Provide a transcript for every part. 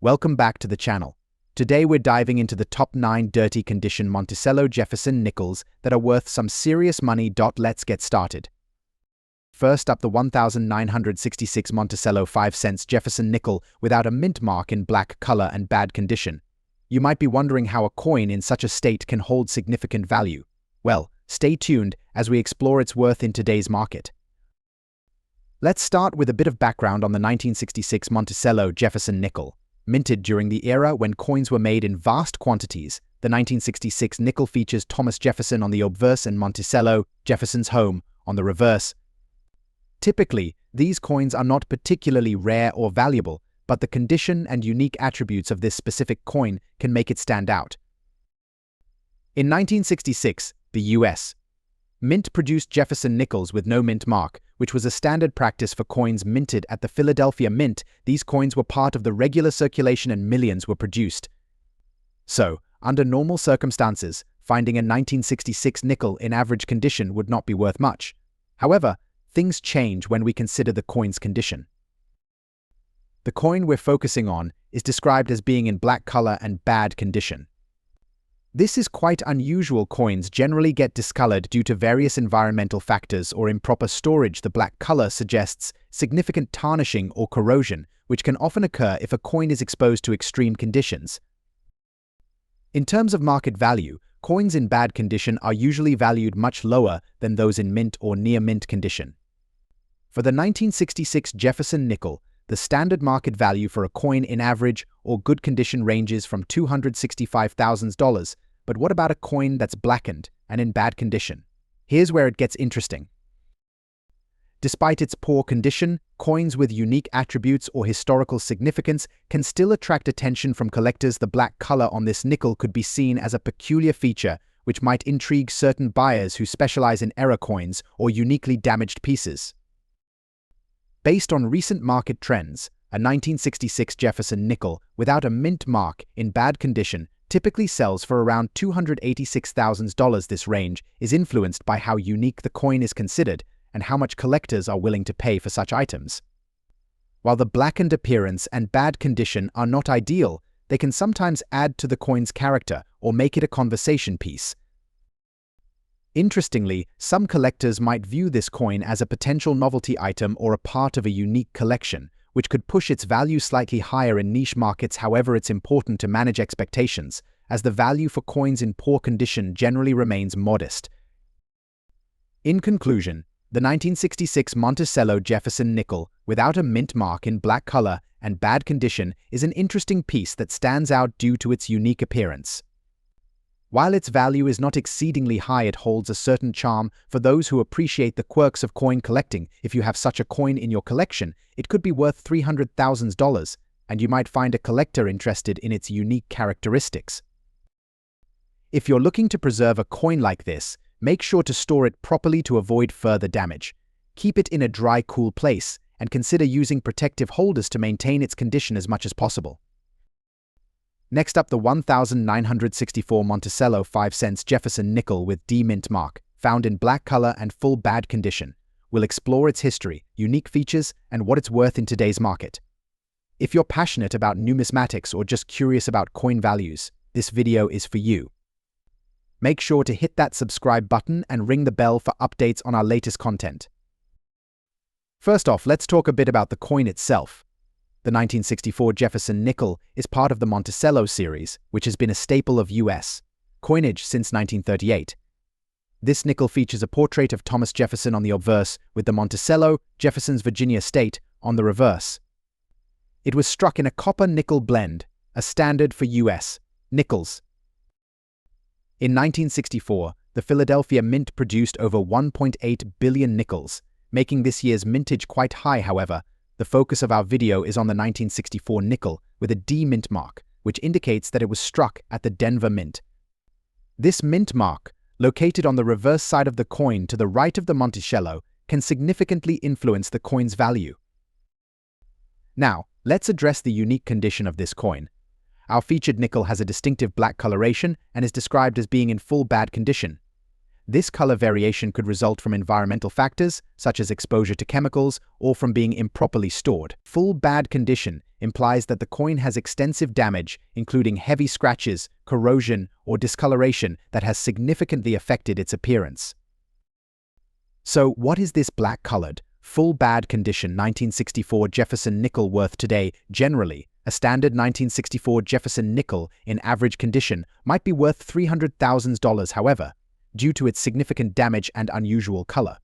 Welcome back to the channel. Today we're diving into the top 9 dirty condition Monticello Jefferson nickels that are worth some serious money. Let's get started. First up, the 1966 Monticello 5 cents Jefferson nickel without a mint mark in black color and bad condition. You might be wondering how a coin in such a state can hold significant value. Well, stay tuned as we explore its worth in today's market. Let's start with a bit of background on the 1966 Monticello Jefferson nickel. Minted during the era when coins were made in vast quantities, the 1966 nickel features Thomas Jefferson on the obverse and Monticello, Jefferson's home, on the reverse. Typically, these coins are not particularly rare or valuable, but the condition and unique attributes of this specific coin can make it stand out. In 1966, the U.S. Mint produced Jefferson nickels with no mint mark, which was a standard practice for coins minted at the Philadelphia Mint. These coins were part of the regular circulation and millions were produced. So, under normal circumstances, finding a 1966 nickel in average condition would not be worth much. However, things change when we consider the coin's condition. The coin we're focusing on is described as being in black color and bad condition. This is quite unusual. Coins generally get discolored due to various environmental factors or improper storage. The black color suggests significant tarnishing or corrosion, which can often occur if a coin is exposed to extreme conditions. In terms of market value, coins in bad condition are usually valued much lower than those in mint or near mint condition. For the 1966 Jefferson nickel, the standard market value for a coin in average or good condition ranges from $265,000, but what about a coin that's blackened and in bad condition? Here's where it gets interesting. Despite its poor condition, coins with unique attributes or historical significance can still attract attention from collectors. The black color on this nickel could be seen as a peculiar feature which might intrigue certain buyers who specialize in error coins or uniquely damaged pieces. Based on recent market trends, a 1966 Jefferson nickel without a mint mark in bad condition typically sells for around $286,000. This range is influenced by how unique the coin is considered and how much collectors are willing to pay for such items. While the blackened appearance and bad condition are not ideal, they can sometimes add to the coin's character or make it a conversation piece. Interestingly, some collectors might view this coin as a potential novelty item or a part of a unique collection, which could push its value slightly higher in niche markets. However, it's important to manage expectations, as the value for coins in poor condition generally remains modest. In conclusion, the 1966 Monticello Jefferson nickel without a mint mark in black color and bad condition is an interesting piece that stands out due to its unique appearance. While its value is not exceedingly high, it holds a certain charm for those who appreciate the quirks of coin collecting. If you have such a coin in your collection, it could be worth $300,000, and you might find a collector interested in its unique characteristics. If you're looking to preserve a coin like this, make sure to store it properly to avoid further damage. Keep it in a dry, cool place, and consider using protective holders to maintain its condition as much as possible. Next up, the 1964 Monticello 5 cents Jefferson nickel with D mint mark, found in black color and full bad condition. We'll explore its history, unique features, and what it's worth in today's market. If you're passionate about numismatics or just curious about coin values, this video is for you. Make sure to hit that subscribe button and ring the bell for updates on our latest content. First off, let's talk a bit about the coin itself. The 1964 Jefferson nickel is part of the Monticello series, which has been a staple of U.S. coinage since 1938. This nickel features a portrait of Thomas Jefferson on the obverse, with the Monticello, Jefferson's Virginia state, on the reverse. It was struck in a copper-nickel blend, a standard for U.S. nickels. In 1964, the Philadelphia Mint produced over 1.8 billion nickels, making this year's mintage quite high. However, the focus of our video is on the 1964 nickel with a D mint mark, which indicates that it was struck at the Denver Mint. This mint mark, located on the reverse side of the coin to the right of the Monticello, can significantly influence the coin's value. Now, let's address the unique condition of this coin. Our featured nickel has a distinctive black coloration and is described as being in full bad condition. This color variation could result from environmental factors, such as exposure to chemicals, or from being improperly stored. Full bad condition implies that the coin has extensive damage, including heavy scratches, corrosion, or discoloration that has significantly affected its appearance. So, what is this black-colored, full bad condition 1964 Jefferson nickel worth today? Generally, a standard 1964 Jefferson nickel in average condition might be worth $300,000, however, due to its significant damage and unusual color.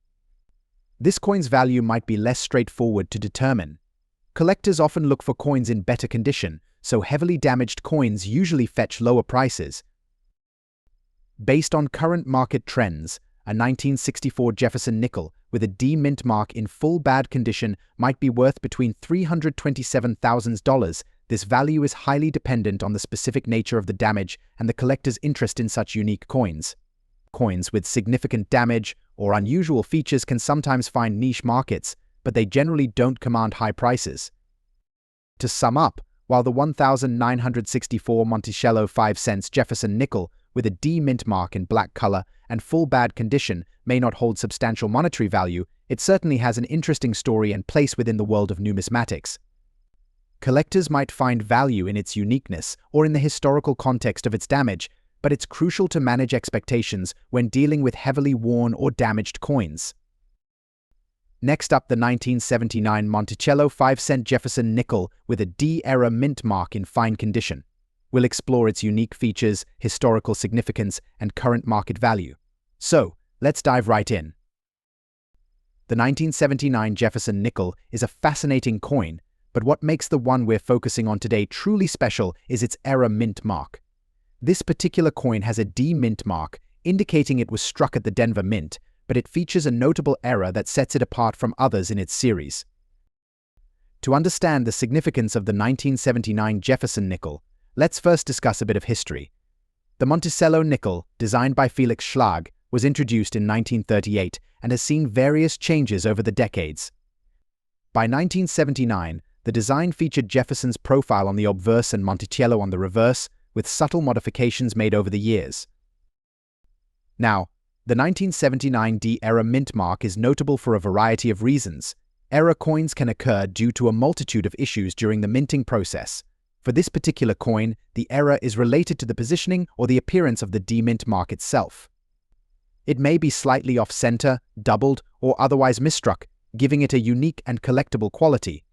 This coin's value might be less straightforward to determine. Collectors often look for coins in better condition, so heavily damaged coins usually fetch lower prices. Based on current market trends, a 1964 Jefferson nickel with a D mint mark in full bad condition might be worth between $327,000. This value is highly dependent on the specific nature of the damage and the collector's interest in such unique coins. Coins with significant damage or unusual features can sometimes find niche markets, but they generally don't command high prices. To sum up, while the 1964 Monticello 5 cents Jefferson nickel with a D mint mark in black color and full bad condition may not hold substantial monetary value, it certainly has an interesting story and place within the world of numismatics. Collectors might find value in its uniqueness or in the historical context of its damage, but it's crucial to manage expectations when dealing with heavily worn or damaged coins. Next up, the 1979 Monticello 5 cent Jefferson nickel with a D-era mint mark in fine condition. We'll explore its unique features, historical significance, and current market value. So, let's dive right in. The 1979 Jefferson nickel is a fascinating coin, but what makes the one we're focusing on today truly special is its era mint mark. This particular coin has a D mint mark, indicating it was struck at the Denver Mint, but it features a notable error that sets it apart from others in its series. To understand the significance of the 1979 Jefferson nickel, let's first discuss a bit of history. The Monticello nickel, designed by Felix Schlag, was introduced in 1938 and has seen various changes over the decades. By 1979, the design featured Jefferson's profile on the obverse and Monticello on the reverse, with subtle modifications made over the years. Now, the 1979 D-era mint mark is notable for a variety of reasons. Error coins can occur due to a multitude of issues during the minting process. For this particular coin, the error is related to the positioning or the appearance of the D-mint mark itself. It may be slightly off-center, doubled, or otherwise misstruck, giving it a unique and collectible quality.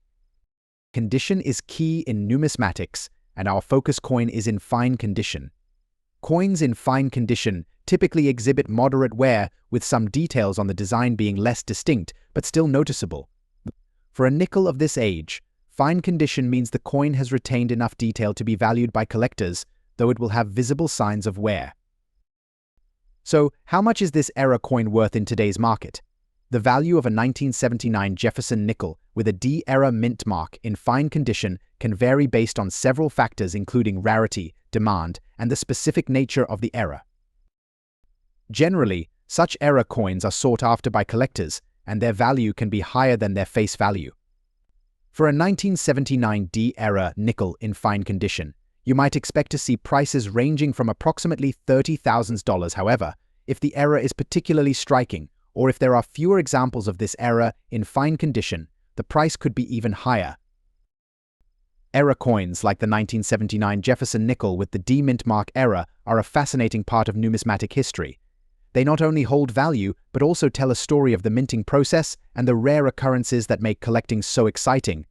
Condition is key in numismatics, and our focus coin is in fine condition. Coins in fine condition typically exhibit moderate wear, with some details on the design being less distinct but still noticeable. For a nickel of this age, fine condition means the coin has retained enough detail to be valued by collectors, though it will have visible signs of wear. So, how much is this era coin worth in today's market? The value of a 1979 Jefferson nickel with a D-era mint mark in fine condition can vary based on several factors including rarity, demand, and the specific nature of the era. Generally, such era coins are sought after by collectors, and their value can be higher than their face value. For a 1979 D-era nickel in fine condition, you might expect to see prices ranging from approximately $30,000. However, if the era is particularly striking, or if there are fewer examples of this era in fine condition, the price could be even higher. Era coins like the 1979 Jefferson nickel with the D mint mark era are a fascinating part of numismatic history. They not only hold value, but also tell a story of the minting process and the rare occurrences that make collecting so exciting.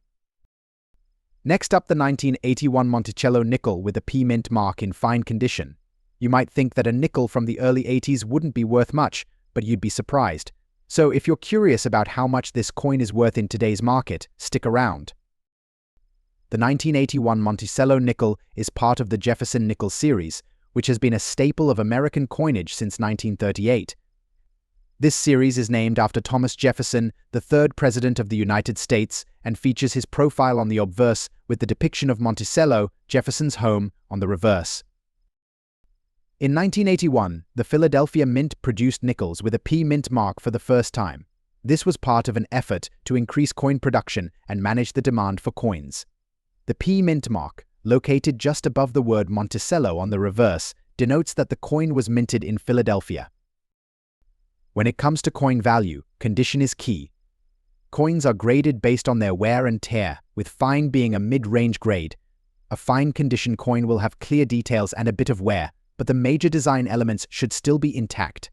Next up, the 1981 Monticello nickel with a P mint mark in fine condition. You might think that a nickel from the early 80s wouldn't be worth much, but you'd be surprised. So if you're curious about how much this coin is worth in today's market, stick around. The 1981 Monticello nickel is part of the Jefferson nickel series, which has been a staple of American coinage since 1938. This series is named after Thomas Jefferson, the third President of the United States, and features his profile on the obverse with the depiction of Monticello, Jefferson's home, on the reverse. In 1981, the Philadelphia Mint produced nickels with a P mint mark for the first time. This was part of an effort to increase coin production and manage the demand for coins. The P mint mark, located just above the word Monticello on the reverse, denotes that the coin was minted in Philadelphia. When it comes to coin value, condition is key. Coins are graded based on their wear and tear, with fine being a mid-range grade. A fine condition coin will have clear details and a bit of wear, but the major design elements should still be intact.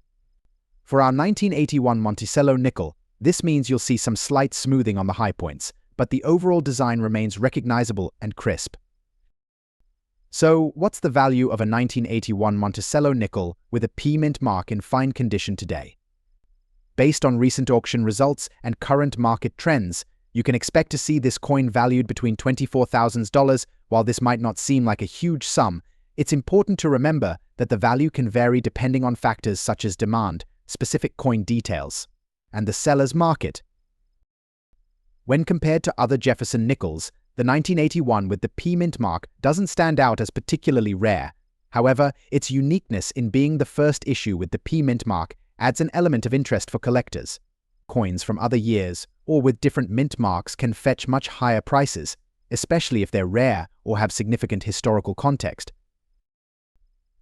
For our 1981 Monticello nickel, this means you'll see some slight smoothing on the high points, but the overall design remains recognizable and crisp. So, what's the value of a 1981 Monticello nickel with a P mint mark in fine condition today? Based on recent auction results and current market trends, you can expect to see this coin valued between $24,000. While this might not seem like a huge sum, it's important to remember that the value can vary depending on factors such as demand, specific coin details, and the seller's market. When compared to other Jefferson nickels, the 1981 with the P mint mark doesn't stand out as particularly rare. However, its uniqueness in being the first issue with the P mint mark adds an element of interest for collectors. Coins from other years or with different mint marks can fetch much higher prices, especially if they're rare or have significant historical context.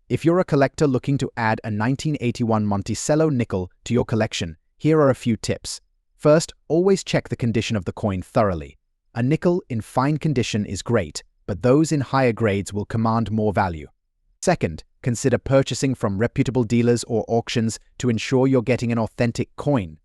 If you're a collector looking to add a 1981 Monticello nickel to your collection, here are a few tips. First, always check the condition of the coin thoroughly. A nickel in fine condition is great, but those in higher grades will command more value. Second, consider purchasing from reputable dealers or auctions to ensure you're getting an authentic coin.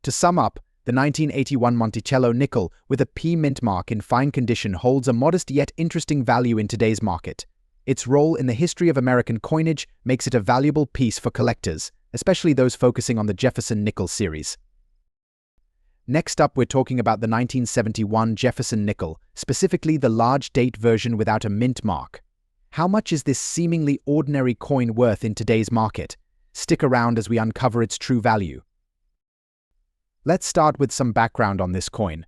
To sum up, the 1981 Monticello nickel with a P mint mark in fine condition holds a modest yet interesting value in today's market. Its role in the history of American coinage makes it a valuable piece for collectors, especially those focusing on the Jefferson nickel series. Next up, we're talking about the 1971 Jefferson nickel, specifically the large date version without a mint mark. How much is this seemingly ordinary coin worth in today's market? Stick around as we uncover its true value. Let's start with some background on this coin.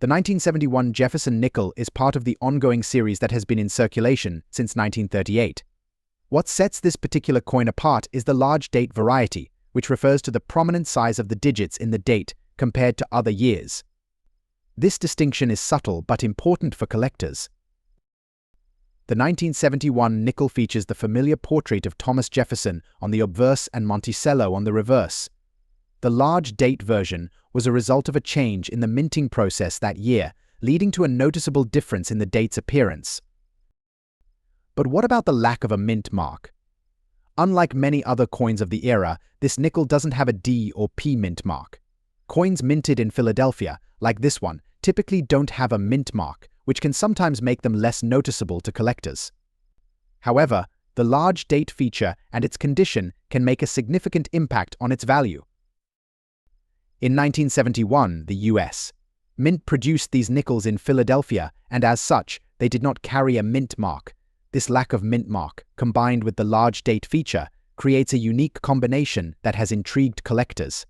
The 1971 Jefferson nickel is part of the ongoing series that has been in circulation since 1938. What sets this particular coin apart is the large date variety, which refers to the prominent size of the digits in the date compared to other years. This distinction is subtle but important for collectors. The 1971 nickel features the familiar portrait of Thomas Jefferson on the obverse and Monticello on the reverse. The large date version was a result of a change in the minting process that year, leading to a noticeable difference in the date's appearance. But what about the lack of a mint mark? Unlike many other coins of the era, this nickel doesn't have a D or P mint mark. Coins minted in Philadelphia, like this one, typically don't have a mint mark, which can sometimes make them less noticeable to collectors. However, the large date feature and its condition can make a significant impact on its value. In 1971, the U.S. Mint produced these nickels in Philadelphia, and as such, they did not carry a mint mark. This lack of mint mark, combined with the large date feature, creates a unique combination that has intrigued collectors.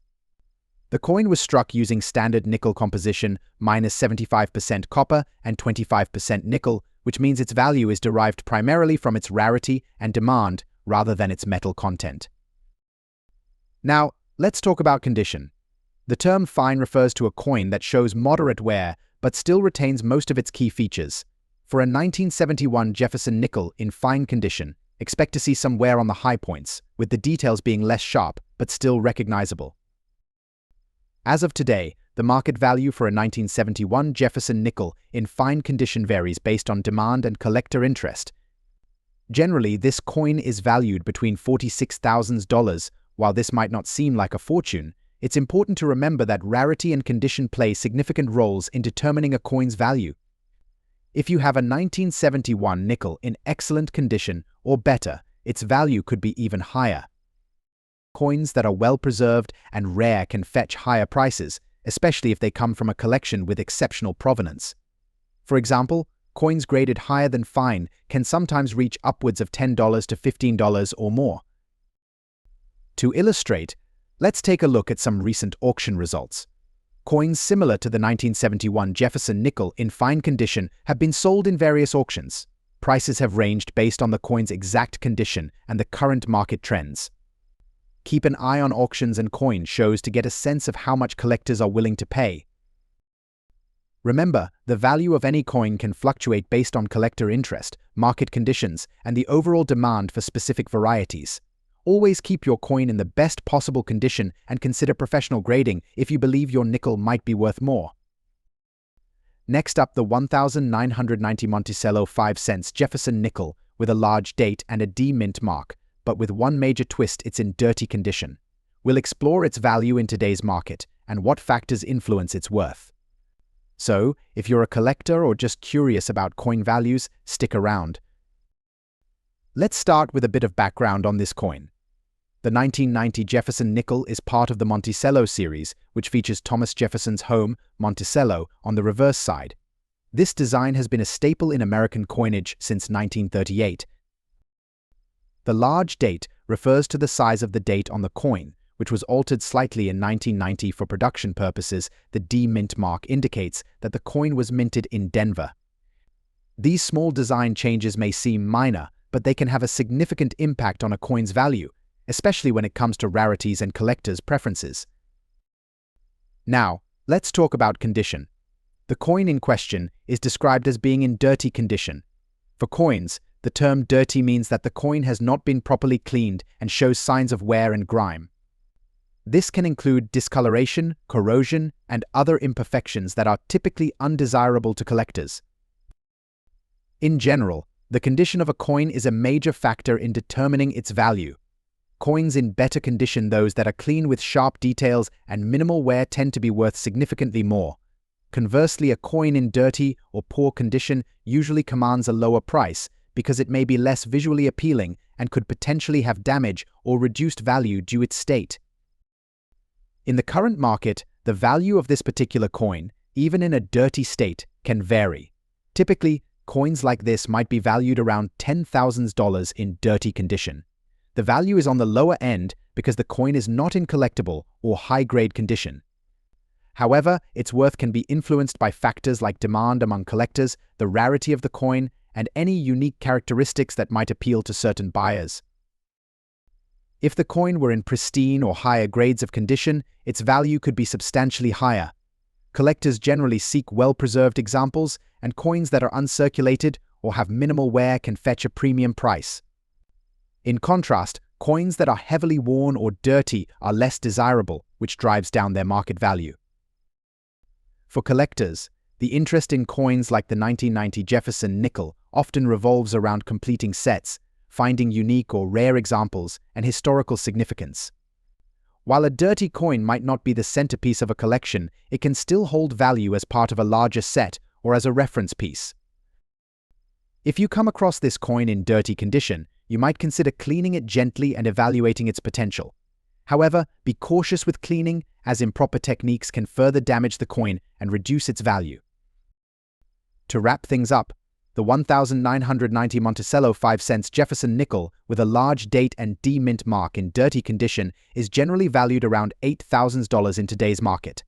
The coin was struck using standard nickel composition, minus 75% copper and 25% nickel, which means its value is derived primarily from its rarity and demand rather than its metal content. Now, let's talk about condition. The term fine refers to a coin that shows moderate wear but still retains most of its key features. For a 1971 Jefferson nickel in fine condition, expect to see some wear on the high points, with the details being less sharp but still recognizable. As of today, the market value for a 1971 Jefferson nickel in fine condition varies based on demand and collector interest. Generally, this coin is valued between $46,000. While this might not seem like a fortune, it's important to remember that rarity and condition play significant roles in determining a coin's value. If you have a 1971 nickel in excellent condition or better, its value could be even higher. Coins that are well preserved and rare can fetch higher prices, especially if they come from a collection with exceptional provenance. For example, coins graded higher than fine can sometimes reach upwards of $10 to $15 or more. To illustrate, let's take a look at some recent auction results. Coins similar to the 1971 Jefferson nickel in fine condition have been sold in various auctions. Prices have ranged based on the coin's exact condition and the current market trends. Keep an eye on auctions and coin shows to get a sense of how much collectors are willing to pay. Remember, the value of any coin can fluctuate based on collector interest, market conditions, and the overall demand for specific varieties. Always keep your coin in the best possible condition and consider professional grading if you believe your nickel might be worth more. Next up, the 1990 Monticello 5 cents Jefferson nickel with a large date and a D mint mark, but with one major twist: it's in dirty condition. We'll explore its value in today's market and what factors influence its worth. So, if you're a collector or just curious about coin values, stick around. Let's start with a bit of background on this coin. The 1990 Jefferson nickel is part of the Monticello series, which features Thomas Jefferson's home, Monticello, on the reverse side. This design has been a staple in American coinage since 1938. The large date refers to the size of the date on the coin, which was altered slightly in 1990 for production purposes. The D mint mark indicates that the coin was minted in Denver. These small design changes may seem minor, but they can have a significant impact on a coin's value, especially when it comes to rarities and collectors' preferences. Now, let's talk about condition. The coin in question is described as being in dirty condition. For coins, the term dirty means that the coin has not been properly cleaned and shows signs of wear and grime. This can include discoloration, corrosion, and other imperfections that are typically undesirable to collectors. In general, the condition of a coin is a major factor in determining its value. Coins in better condition, those that are clean with sharp details and minimal wear, tend to be worth significantly more. Conversely, a coin in dirty or poor condition usually commands a lower price because it may be less visually appealing and could potentially have damage or reduced value due to its state. In the current market, the value of this particular coin, even in a dirty state, can vary. Typically, coins like this might be valued around $10,000 in dirty condition. The value is on the lower end because the coin is not in collectible or high-grade condition. However, its worth can be influenced by factors like demand among collectors, the rarity of the coin, and any unique characteristics that might appeal to certain buyers. If the coin were in pristine or higher grades of condition, its value could be substantially higher. Collectors generally seek well-preserved examples, and coins that are uncirculated or have minimal wear can fetch a premium price. In contrast, coins that are heavily worn or dirty are less desirable, which drives down their market value. For collectors, the interest in coins like the 1990 Jefferson nickel often revolves around completing sets, finding unique or rare examples, and historical significance. While a dirty coin might not be the centerpiece of a collection, it can still hold value as part of a larger set or as a reference piece. If you come across this coin in dirty condition, you might consider cleaning it gently and evaluating its potential. However, be cautious with cleaning, as improper techniques can further damage the coin and reduce its value. To wrap things up, the 1990 Monticello 5 cents Jefferson nickel with a large date and D mint mark in dirty condition is generally valued around $8,000 in today's market.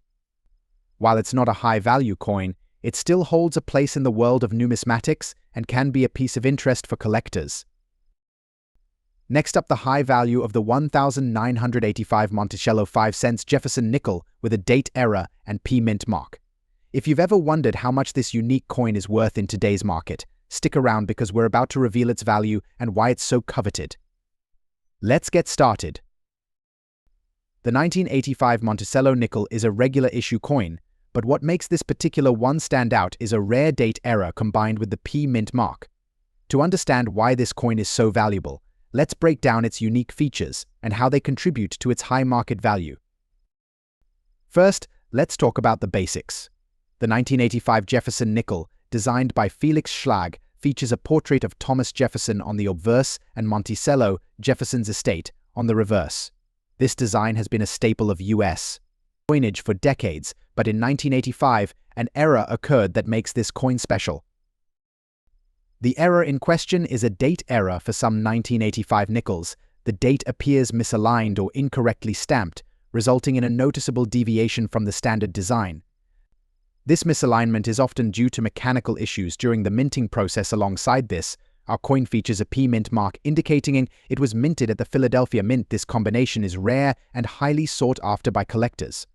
While it's not a high-value coin, it still holds a place in the world of numismatics and can be a piece of interest for collectors. Next up, the high value of the 1985 Monticello 5 cents Jefferson nickel with a date error and P mint mark. If you've ever wondered how much this unique coin is worth in today's market, stick around because we're about to reveal its value and why it's so coveted. Let's get started. The 1985 Monticello nickel is a regular issue coin, but what makes this particular one stand out is a rare date error combined with the P mint mark. To understand why this coin is so valuable, let's break down its unique features and how they contribute to its high market value. First, let's talk about the basics. The 1985 Jefferson nickel, designed by Felix Schlag, features a portrait of Thomas Jefferson on the obverse and Monticello, Jefferson's estate, on the reverse. This design has been a staple of U.S. coinage for decades, but in 1985, an error occurred that makes this coin special. The error in question is a date error for some 1985 nickels. The date appears misaligned or incorrectly stamped, resulting in a noticeable deviation from the standard design. This misalignment is often due to mechanical issues during the minting process. Alongside this, our coin features a P mint mark indicating it was minted at the Philadelphia Mint. This combination is rare and highly sought after by collectors.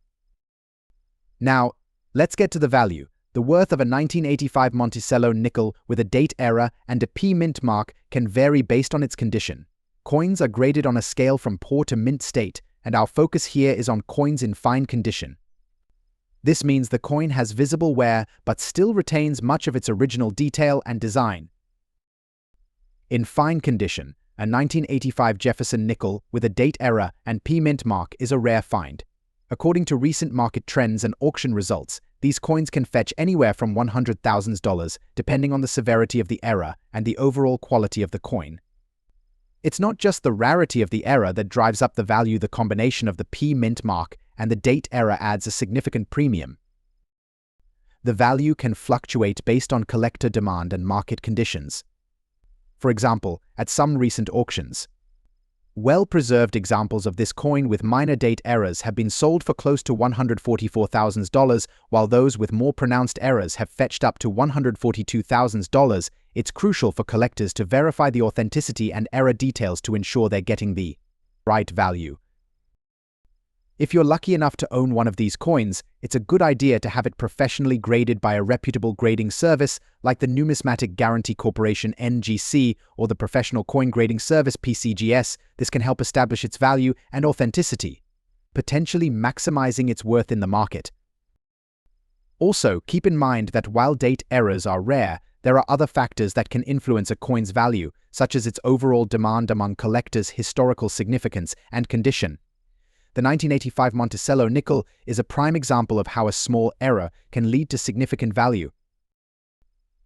Now, let's get to the value. The worth of a 1985 Monticello nickel with a date error and a P mint mark can vary based on its condition. Coins are graded on a scale from poor to mint state, and our focus here is on coins in fine condition. This means the coin has visible wear but still retains much of its original detail and design. In fine condition, a 1985 Jefferson nickel with a date error and P-mint mark is a rare find. According to recent market trends and auction results, these coins can fetch anywhere from $100,000 depending on the severity of the error and the overall quality of the coin. It's not just the rarity of the error that drives up the value. The combination of the P-mint mark and the date error adds a significant premium. The value can fluctuate based on collector demand and market conditions. For example, at some recent auctions, well-preserved examples of this coin with minor date errors have been sold for close to $144,000, while those with more pronounced errors have fetched up to $142,000. It's crucial for collectors to verify the authenticity and error details to ensure they're getting the right value. If you're lucky enough to own one of these coins, it's a good idea to have it professionally graded by a reputable grading service like the Numismatic Guarantee Corporation (NGC) or the Professional Coin Grading Service (PCGS). This can help establish its value and authenticity, potentially maximizing its worth in the market. Also, keep in mind that while date errors are rare, there are other factors that can influence a coin's value, such as its overall demand among collectors, historical significance, and condition. The 1985 Monticello nickel is a prime example of how a small error can lead to significant value.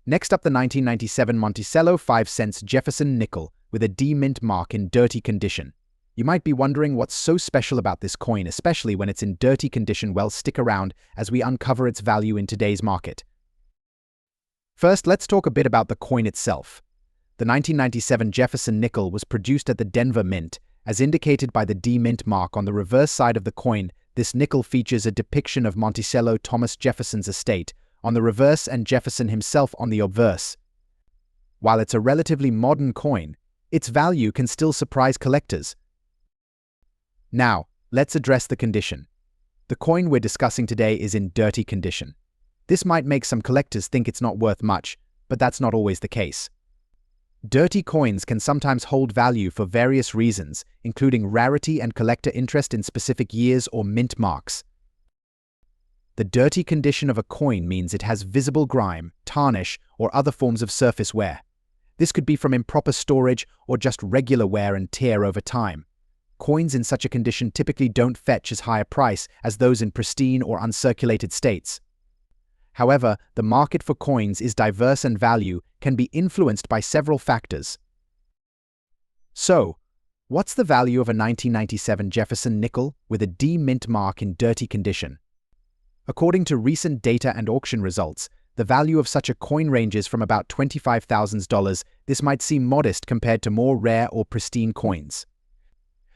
Next up, the 1997 Monticello 5 cents Jefferson nickel with a D mint mark in dirty condition. You might be wondering what's so special about this coin, especially when it's in dirty condition. Well, stick around as we uncover its value in today's market. First, let's talk a bit about the coin itself. The 1997 Jefferson nickel was produced at the Denver Mint. As indicated by the D mint mark on the reverse side of the coin, this nickel features a depiction of Monticello Thomas Jefferson's estate on the reverse and Jefferson himself on the obverse. While it's a relatively modern coin, its value can still surprise collectors. Now, let's address the condition. The coin we're discussing today is in dirty condition. This might make some collectors think it's not worth much, but that's not always the case. Dirty coins can sometimes hold value for various reasons, including rarity and collector interest in specific years or mint marks. The dirty condition of a coin means it has visible grime, tarnish, or other forms of surface wear. This could be from improper storage or just regular wear and tear over time. Coins in such a condition typically don't fetch as high a price as those in pristine or uncirculated states. However, the market for coins is diverse and value can be influenced by several factors. So, what's the value of a 1997 Jefferson nickel with a D mint mark in dirty condition? According to recent data and auction results, the value of such a coin ranges from about $25,000. This might seem modest compared to more rare or pristine coins.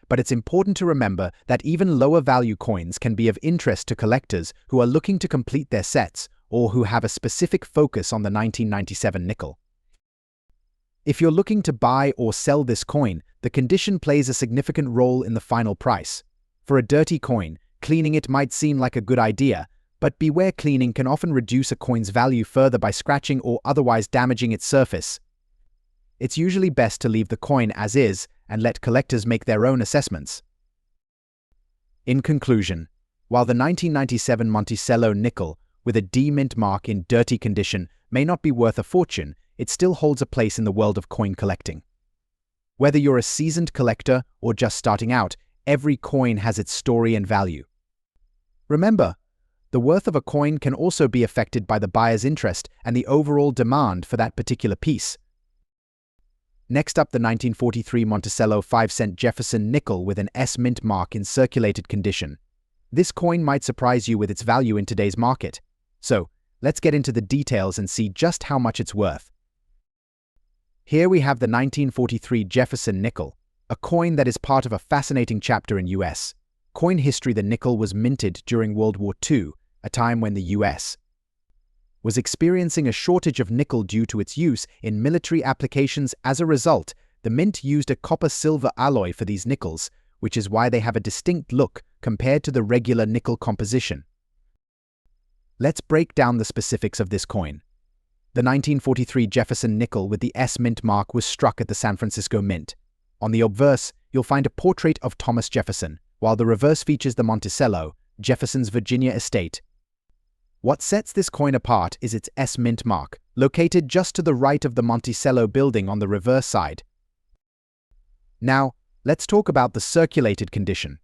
But it's important to remember that even lower value coins can be of interest to collectors who are looking to complete their sets or who have a specific focus on the 1997 nickel. If you're looking to buy or sell this coin, the condition plays a significant role in the final price. For a dirty coin, cleaning it might seem like a good idea, but beware, cleaning can often reduce a coin's value further by scratching or otherwise damaging its surface. It's usually best to leave the coin as is and let collectors make their own assessments. In conclusion, while the 1997 Monticello nickel with a D mint mark in dirty condition may not be worth a fortune, it still holds a place in the world of coin collecting. Whether you're a seasoned collector or just starting out, every coin has its story and value. Remember, the worth of a coin can also be affected by the buyer's interest and the overall demand for that particular piece. Next up, the 1943 Monticello 5 cent Jefferson nickel with an S mint mark in circulated condition. This coin might surprise you with its value in today's market. So, let's get into the details and see just how much it's worth. Here we have the 1943 Jefferson nickel, a coin that is part of a fascinating chapter in U.S. coin history. The nickel was minted during World War II, a time when the U.S. was experiencing a shortage of nickel due to its use in military applications. As a result, the mint used a copper-silver alloy for these nickels, which is why they have a distinct look compared to the regular nickel composition. Let's break down the specifics of this coin. The 1943 Jefferson nickel with the S mint mark was struck at the San Francisco Mint. On the obverse, you'll find a portrait of Thomas Jefferson, while the reverse features the Monticello, Jefferson's Virginia estate. What sets this coin apart is its S mint mark, located just to the right of the Monticello building on the reverse side. Now, let's talk about the circulated condition.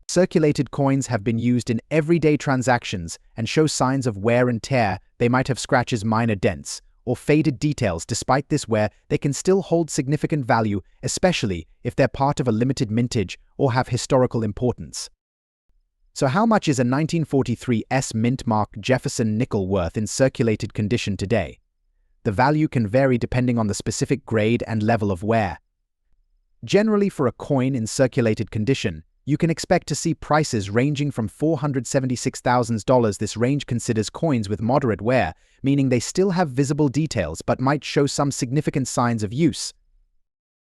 Circulated coins have been used in everyday transactions and show signs of wear and tear. They might have scratches, minor dents, or faded details. Despite this wear, they can still hold significant value, especially if they're part of a limited mintage or have historical importance. So how much is a 1943 S mint mark Jefferson nickel worth in circulated condition today? The value can vary depending on the specific grade and level of wear. Generally, for a coin in circulated condition, you can expect to see prices ranging from $476,000. This range considers coins with moderate wear, meaning they still have visible details but might show some significant signs of use.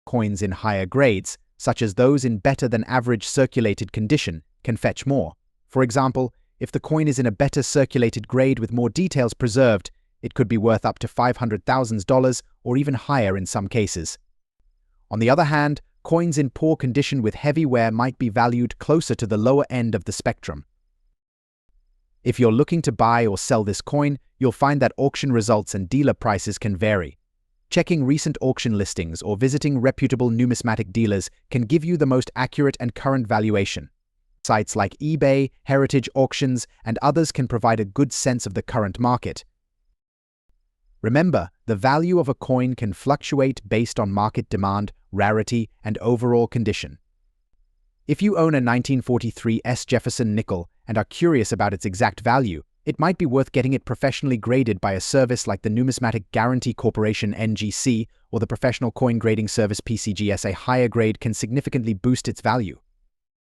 Coins in higher grades, such as those in better than average circulated condition, can fetch more. For example, if the coin is in a better circulated grade with more details preserved, it could be worth up to $500,000 or even higher in some cases. On the other hand, coins in poor condition with heavy wear might be valued closer to the lower end of the spectrum. If you're looking to buy or sell this coin, you'll find that auction results and dealer prices can vary. Checking recent auction listings or visiting reputable numismatic dealers can give you the most accurate and current valuation. Sites like eBay, Heritage Auctions, and others can provide a good sense of the current market. Remember, the value of a coin can fluctuate based on market demand, rarity, and overall condition. If you own a 1943 S Jefferson nickel and are curious about its exact value, it might be worth getting it professionally graded by a service like the Numismatic Guarantee Corporation (NGC) or the Professional Coin Grading Service (PCGS). A higher grade can significantly boost its value.